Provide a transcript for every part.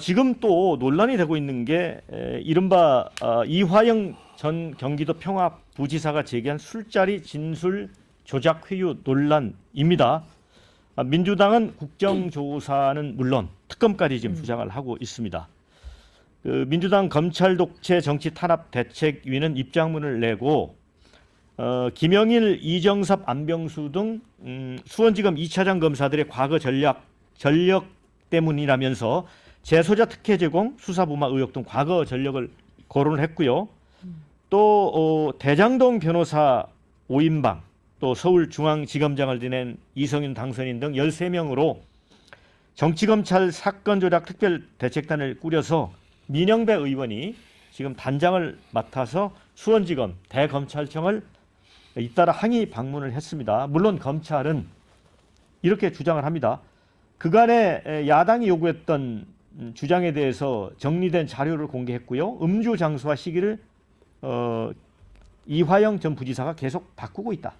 지금 또 논란이 되고 있는 게 이른바 이화영 전 경기도 평화부지사가 제기한 술자리 진술 조작 회유 논란입니다. 민주당은 국정조사는 물론 특검까지 지금 주장을 하고 있습니다. 민주당 검찰 독재 정치 탄압 대책위는 입장문을 내고 김영일, 이정섭, 안병수 등 수원지검 2차장 검사들의 과거 전력 때문이라면서 재소자 특혜 제공, 수사부마 의혹 등 과거 전력을 거론을 했고요. 또 대장동 변호사 5인방, 또 서울중앙지검장을 지낸 이성윤 당선인 등 13명으로 정치검찰 사건 조작 특별대책단을 꾸려서 민영배 의원이 지금 단장을 맡아서 수원지검 대검찰청을 잇따라 항의 방문을 했습니다. 물론 검찰은 이렇게 주장을 합니다. 그간에 야당이 요구했던 주장에 대해서 정리된 자료를 공개했고요. 음주 장소와 시기를 이화영 전 부지사가 계속 바꾸고 있다.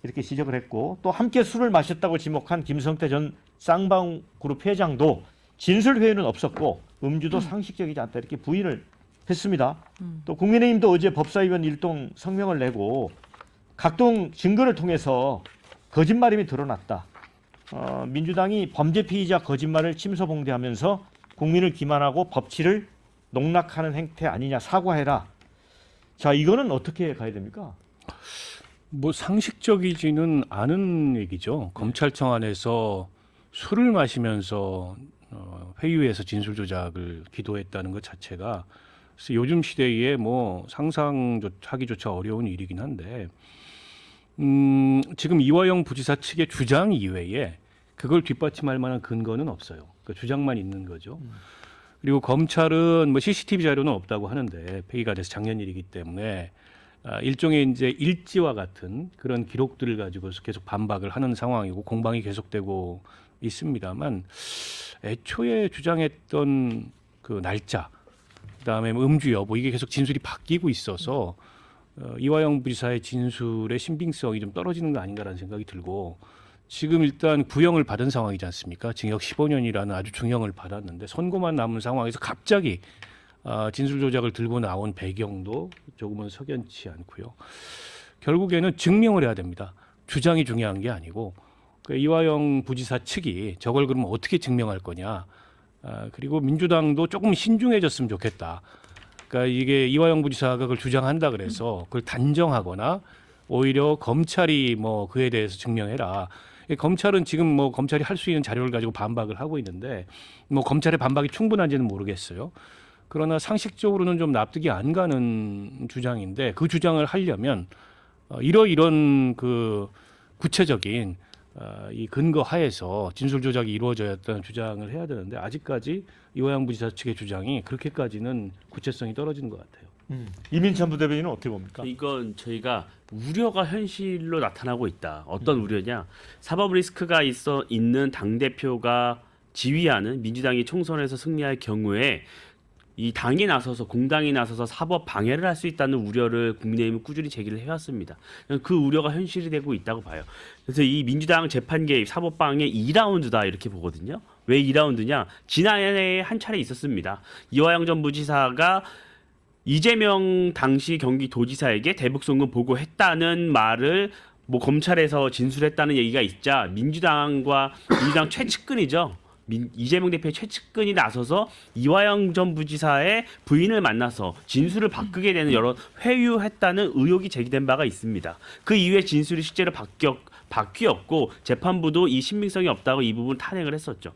이렇게 지적을 했고, 또 함께 술을 마셨다고 지목한 김성태 전 쌍방그룹 회장도 진술 회유는 없었고 음주도 상식적이지 않다 이렇게 부인을 했습니다. 또 국민의힘도 어제 법사위원 일동 성명을 내고 각종 증거를 통해서 거짓말임이 드러났다. 민주당이 범죄 피의자 거짓말을 침소봉대하면서 국민을 기만하고 법치를 농락하는 행태 아니냐, 사과해라. 자, 이거는 어떻게 가야 됩니까? 뭐 상식적이지는 않은 얘기죠. 검찰청 안에서 술을 마시면서 회유해서 진술 조작을 기도했다는 것 자체가 요즘 시대에 뭐 상상하기조차 어려운 일이긴 한데, 지금 이화영 부지사 측의 주장 이외에 그걸 뒷받침할 만한 근거는 없어요. 그 주장만 있는 거죠. 그리고 검찰은 뭐 CCTV 자료는 없다고 하는데 폐기가 돼서 작년 일이기 때문에 일종의 이제 일지와 같은 그런 기록들을 가지고서 계속 반박을 하는 상황이고 공방이 계속되고 있습니다만, 애초에 주장했던 그 날짜, 그다음에 음주 여부, 이게 계속 진술이 바뀌고 있어서 이화영 부지사의 진술의 신빙성이 좀 떨어지는 거 아닌가라는 생각이 들고, 지금 일단 구형을 받은 상황이지 않습니까? 징역 15년이라는 아주 중형을 받았는데 선고만 남은 상황에서 갑자기 진술 조작을 들고 나온 배경도 조금은 석연치 않고요. 결국에는 증명을 해야 됩니다. 주장이 중요한 게 아니고 이화영 부지사 측이 저걸 그러면 어떻게 증명할 거냐. 그리고 민주당도 조금 신중해졌으면 좋겠다. 그러니까 이게 이화영 부지사가 그걸 주장한다 그래서 그걸 단정하거나 오히려 검찰이 뭐 그에 대해서 증명해라. 검찰은 지금 뭐 검찰이 할 수 있는 자료를 가지고 반박을 하고 있는데 뭐 검찰의 반박이 충분한지는 모르겠어요. 그러나 상식적으로는 좀 납득이 안 가는 주장인데, 그 주장을 하려면 이런 그 구체적인 이 근거 하에서 진술 조작이 이루어졌다는 주장을 해야 되는데, 아직까지 이화영 부지사 측의 주장이 그렇게까지는 구체성이 떨어지는 것 같아요. 이민찬 부대변인은 어떻게 봅니까? 이건 저희가 우려가 현실로 나타나고 있다. 어떤 우려냐? 사법 리스크가 있는 당 대표가 지휘하는 민주당이 총선에서 승리할 경우에 이 당이 나서서, 공당이 나서서 사법 방해를 할 수 있다는 우려를 국민의힘은 꾸준히 제기를 해왔습니다. 그 우려가 현실이 되고 있다고 봐요. 그래서 이 민주당 재판 개입, 사법 방해 2라운드다 이렇게 보거든요. 왜 2라운드냐? 지난해 한 차례 있었습니다. 이화영 전 부지사가 이재명 당시 경기도지사에게 대북송금 보고했다는 말을 뭐 검찰에서 진술했다는 얘기가 있자 민주당 최측근이죠. 이재명 대표의 최측근이 나서서 이화영 전 부지사의 부인을 만나서 진술을 바꾸게 되는 여러 회유했다는 의혹이 제기된 바가 있습니다. 그 이후에 진술이 실제로 바뀌었고 재판부도 이 신빙성이 없다고 이 부분 탄핵을 했었죠.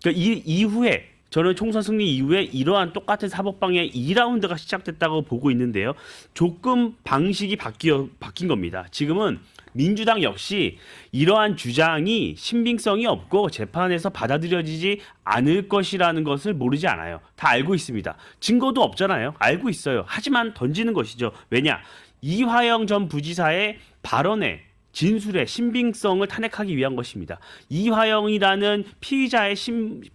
그러니까 이 이후에 저는 총선 승리 이후에 이러한 똑같은 사법방해 2라운드가 시작됐다고 보고 있는데요. 조금 방식이 바뀐 겁니다. 지금은 민주당 역시 이러한 주장이 신빙성이 없고 재판에서 받아들여지지 않을 것이라는 것을 모르지 않아요. 다 알고 있습니다. 증거도 없잖아요. 알고 있어요. 하지만 던지는 것이죠. 왜냐? 이화영 전 부지사의 발언에, 진술의 신빙성을 탄핵하기 위한 것입니다. 이화영이라는 피의자의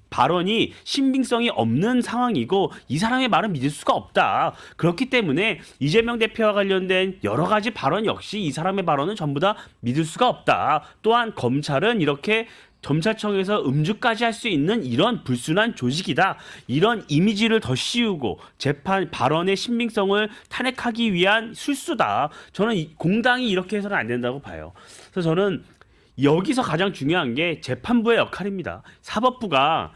발언이 신빙성이 없는 상황이고 이 사람의 말은 믿을 수가 없다. 그렇기 때문에 이재명 대표와 관련된 여러 가지 발언 역시 이 사람의 발언은 전부 다 믿을 수가 없다. 또한 검찰은 이렇게 검찰청에서 음주까지 할 수 있는 이런 불순한 조직이다. 이런 이미지를 더 씌우고 재판 발언의 신빙성을 탄핵하기 위한 술수다. 저는 공당이 이렇게 해서는 안 된다고 봐요. 그래서 저는 여기서 가장 중요한 게 재판부의 역할입니다. 사법부가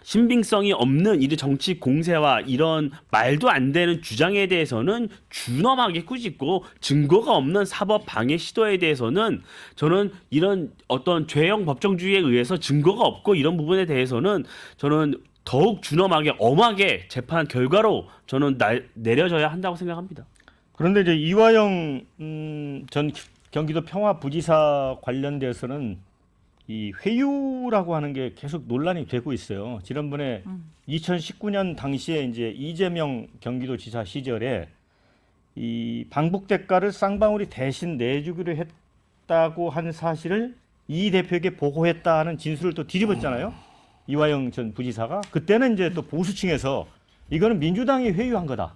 신빙성이 없는 이 정치 공세와 이런 말도 안 되는 주장에 대해서는 준엄하게 꾸짖고 증거가 없는 사법 방해 시도에 대해서는 저는 이런 어떤 죄형 법정주의에 의해서 증거가 없고 이런 부분에 대해서는 저는 더욱 준엄하게 엄하게 재판 결과로 저는 내려져야 한다고 생각합니다. 그런데 이제 이화영 전 경기도 평화부지사 관련돼서는 이 회유라고 하는 게 계속 논란이 되고 있어요. 지난번에 2019년 당시에 이제 이재명 경기도지사 시절에 이 방북 대가를 쌍방울이 대신 내주기로 했다고 한 사실을 이 대표에게 보고했다는 진술을 또 뒤집었잖아요. 이화영 전 부지사가 그때는 이제 또 보수층에서 이거는 민주당이 회유한 거다.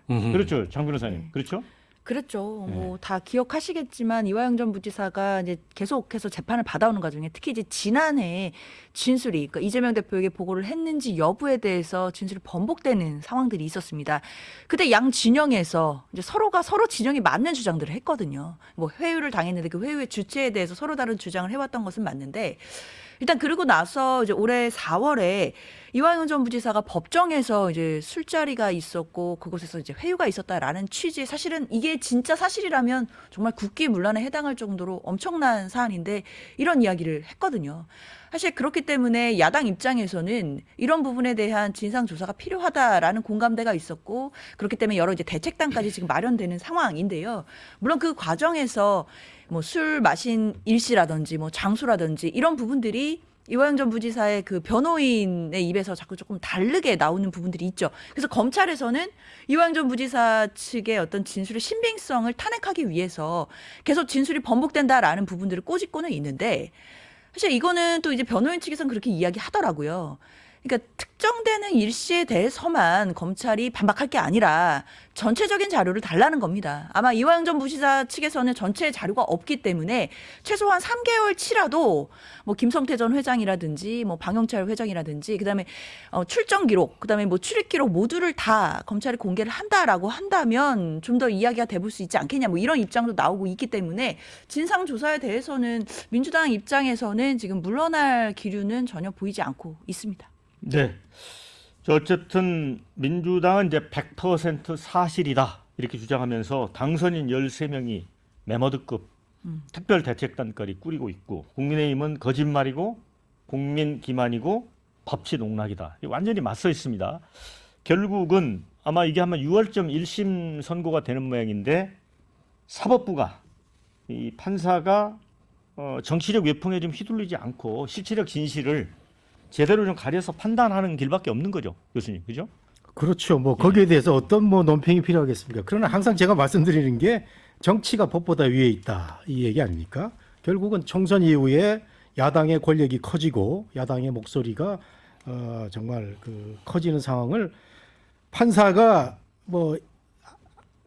그렇죠, 장 변호사님. 그렇죠? 그랬죠. 뭐 다 기억하시겠지만 이화영 전 부지사가 이제 계속해서 재판을 받아오는 과정에 특히 이제 지난해 진술이 그러니까 이재명 대표에게 보고를 했는지 여부에 대해서 진술이 번복되는 상황들이 있었습니다. 그때 양 진영에서 이제 서로가 서로 진영이 맞는 주장들을 했거든요. 뭐 회유를 당했는데 그 회유의 주체에 대해서 서로 다른 주장을 해왔던 것은 맞는데 일단 그러고 나서 이제 올해 4월에 이화영 전 부지사가 법정에서 이제 술자리가 있었고 그곳에서 이제 회유가 있었다라는 취지 사실은 이게 진짜 사실이라면 정말 국기문란에 해당할 정도로 엄청난 사안인데 이런 이야기를 했거든요. 사실 그렇기 때문에 야당 입장에서는 이런 부분에 대한 진상 조사가 필요하다라는 공감대가 있었고 그렇기 때문에 여러 이제 대책단까지 지금 마련되는 상황인데요. 물론 그 과정에서 뭐 술 마신 일시라든지 뭐 장소라든지 이런 부분들이 이화영 전 부지사의 그 변호인의 입에서 자꾸 조금 다르게 나오는 부분들이 있죠. 그래서 검찰에서는 이화영 전 부지사 측의 어떤 진술의 신빙성을 탄핵하기 위해서 계속 진술이 번복된다라는 부분들을 꼬집고는 있는데 사실 이거는 또 이제 변호인 측에서는 그렇게 이야기하더라고요. 그러니까 특정되는 일시에 대해서만 검찰이 반박할 게 아니라 전체적인 자료를 달라는 겁니다. 아마 이화영 전 부지사 측에서는 전체 자료가 없기 때문에 최소한 3개월치라도 뭐 김성태 전 회장이라든지 뭐 방영철 회장이라든지 그다음에 출정 기록, 그다음에 뭐 출입 기록 모두를 다 검찰이 공개를 한다라고 한다면 좀 더 이야기가 돼볼 수 있지 않겠냐 뭐 이런 입장도 나오고 있기 때문에 진상 조사에 대해서는 민주당 입장에서는 지금 물러날 기류는 전혀 보이지 않고 있습니다. 네. 어쨌든 민주당은 이제 100% 사실이다 이렇게 주장하면서 당선인 13명이 메머드급 특별대책단까지 꾸리고 있고 국민의힘은 거짓말이고 국민 기만이고 법치 농락이다. 완전히 맞서 있습니다. 결국은 아마 이게 아마 6월쯤 1심 선고가 되는 모양인데 사법부가 이 판사가 정치적 외풍에 좀 휘둘리지 않고 실체적 진실을 제대로 좀 가려서 판단하는 길밖에 없는 거죠, 교수님, 그죠? 그렇죠. 뭐 거기에 대해서 어떤 뭐 논평이 필요하겠습니까? 그러나 항상 제가 말씀드리는 게 정치가 법보다 위에 있다 이 얘기 아닙니까? 결국은 총선 이후에 야당의 권력이 커지고 야당의 목소리가 정말 그 커지는 상황을 판사가 뭐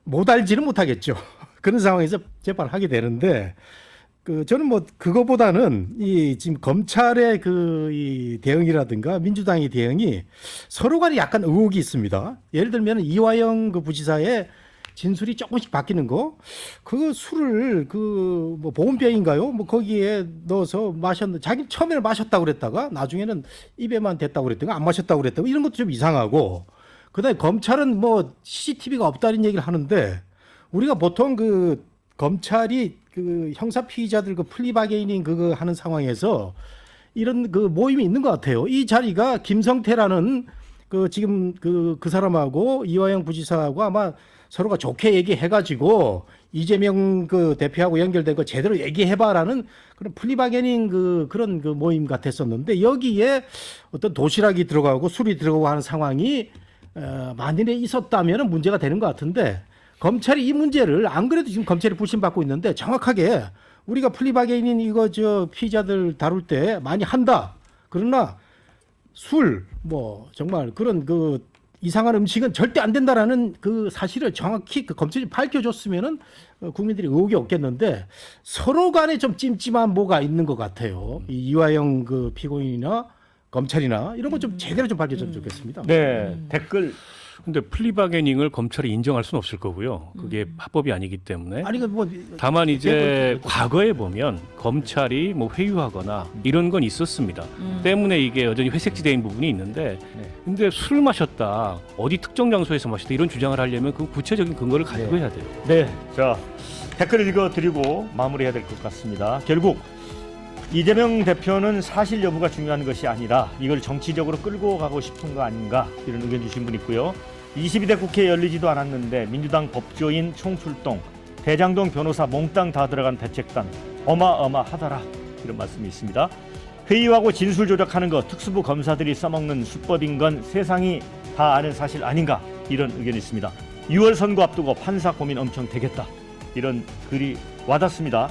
못 알지는 못하겠죠. 그런 상황에서 재판을 하게 되는데. 저는 뭐 그거보다는 이 지금 검찰의 이 대응이라든가 민주당의 대응이 서로 간에 약간 의혹이 있습니다. 예를 들면 이화영 그 부지사의 진술이 조금씩 바뀌는 거, 그 술을 뭐 보온병인가요? 뭐 거기에 넣어서 마셨는데 자기 처음에는 마셨다고 그랬다가 나중에는 입에만 댔다고 그랬다가 안 마셨다고 그랬다고 이런 것도 좀 이상하고, 그다음에 검찰은 뭐 CCTV가 없다는 얘기를 하는데 우리가 보통 그 검찰이 그 형사 피의자들 그 플리바게이닝 그거 하는 상황에서 이런 그 모임이 있는 것 같아요. 이 자리가 김성태라는 그 지금 그 사람하고 이화영 부지사하고 아마 서로가 좋게 얘기해가지고 이재명 그 대표하고 연결된 거 제대로 얘기해봐라는 그런 플리바게닝 그런 그 모임 같았었는데 여기에 어떤 도시락이 들어가고 술이 들어가고 하는 상황이 만일에 있었다면 문제가 되는 것 같은데. 검찰이 이 문제를 안 그래도 지금 검찰이 불신받고 있는데 정확하게 우리가 플리바게인 이거 피의자들 다룰 때 많이 한다. 그러나 술 뭐 정말 그런 이상한 음식은 절대 안 된다라는 그 사실을 정확히 그 검찰이 밝혀줬으면은 국민들이 의혹이 없겠는데 서로 간에 좀 찜찜한 뭐가 있는 것 같아요. 이 이화영 그 피고인이나 검찰이나 이런 거 좀 제대로 좀 밝혀줬으면 좋겠습니다. 네, 댓글 근데 플리바게닝을 검찰이 인정할 수는 없을 거고요. 그게 합법이 아니기 때문에. 아니 그뭐 다만 이제 과거에 보면 검찰이 뭐 회유하거나 이런 건 있었습니다. 때문에 이게 여전히 회색지대인 부분이 있는데, 네. 근데 술 마셨다, 어디 특정 장소에서 마셨다 이런 주장을 하려면 그 구체적인 근거를 가지고 해야 돼요. 네, 자 댓글 읽어드리고 마무리해야 될 것 같습니다. 결국 이재명 대표는 사실 여부가 중요한 것이 아니라 이걸 정치적으로 끌고 가고 싶은 거 아닌가 이런 의견 주신 분 있고요. 22대 국회 열리지도 않았는데 민주당 법조인 총출동, 대장동 변호사 몽땅 다 들어간 대책단 어마어마하더라 이런 말씀이 있습니다. 회유하고 진술 조작하는 거 특수부 검사들이 써먹는 수법인 건 세상이 다 아는 사실 아닌가 이런 의견이 있습니다. 6월 선거 앞두고 판사 고민 엄청 되겠다 이런 글이 와닿습니다.